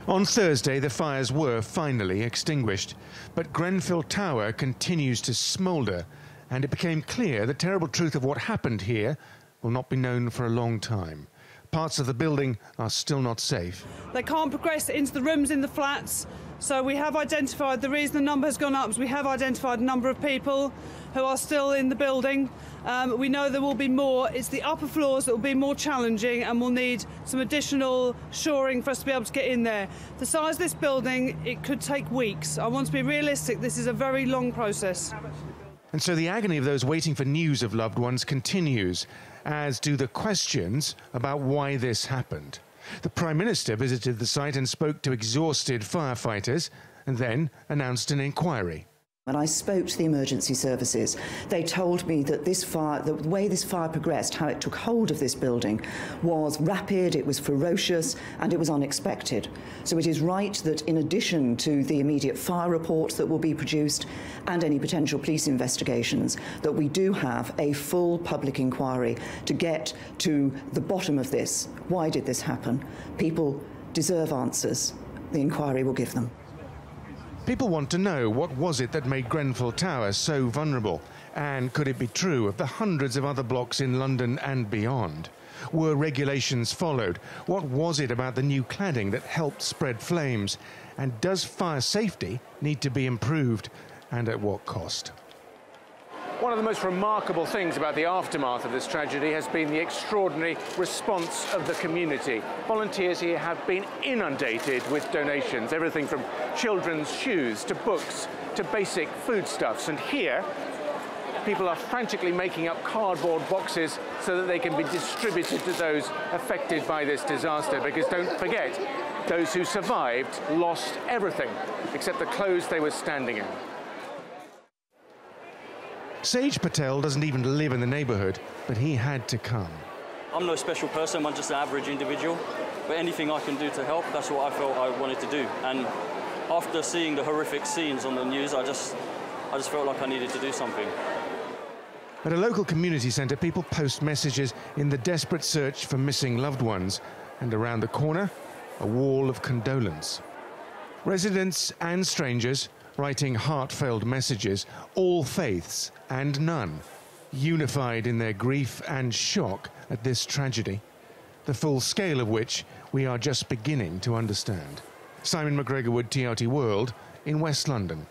On Thursday, the fires were finally extinguished, but Grenfell Tower continues to smoulder, and it became clear the terrible truth of what happened here will not be known for a long time. Parts of the building are still not safe. They can't progress into the rooms in the flats, so we have identified, the reason the number has gone up is we have identified a number of people who are still in the building. We know there will be more. It's the upper floors that will be more challenging and will need some additional shoring for us to be able to get in there. The size of this building, it could take weeks. I want to be realistic, this is a very long process. And so the agony of those waiting for news of loved ones continues, as do the questions about why this happened. The Prime Minister visited the site and spoke to exhausted firefighters and then announced an inquiry. When I spoke to the emergency services, they told me that this fire, the way this fire progressed, how it took hold of this building, was rapid, it was ferocious, and it was unexpected. So it is right that in addition to the immediate fire reports that will be produced and any potential police investigations, that we do have a full public inquiry to get to the bottom of this. Why did this happen? People deserve answers. The inquiry will give them. People want to know, what was it that made Grenfell Tower so vulnerable? And could it be true of the hundreds of other blocks in London and beyond? Were regulations followed? What was it about the new cladding that helped spread flames? And does fire safety need to be improved? And at what cost? One of the most remarkable things about the aftermath of this tragedy has been the extraordinary response of the community. Volunteers here have been inundated with donations, everything from children's shoes to books to basic foodstuffs. And here, people are frantically making up cardboard boxes so that they can be distributed to those affected by this disaster. Because don't forget, those who survived lost everything except the clothes they were standing in. Sage Patel doesn't even live in the neighbourhood, but he had to come. I'm no special person, I'm just an average individual, but anything I can do to help, that's what I felt I wanted to do. And after seeing the horrific scenes on the news, I just felt like I needed to do something. At a local community centre, people post messages in the desperate search for missing loved ones, and around the corner, a wall of condolence. Residents and strangers writing heartfelt messages, all faiths and none, unified in their grief and shock at this tragedy, the full scale of which we are just beginning to understand. Simon McGergor-Wood, TRT World, in West London.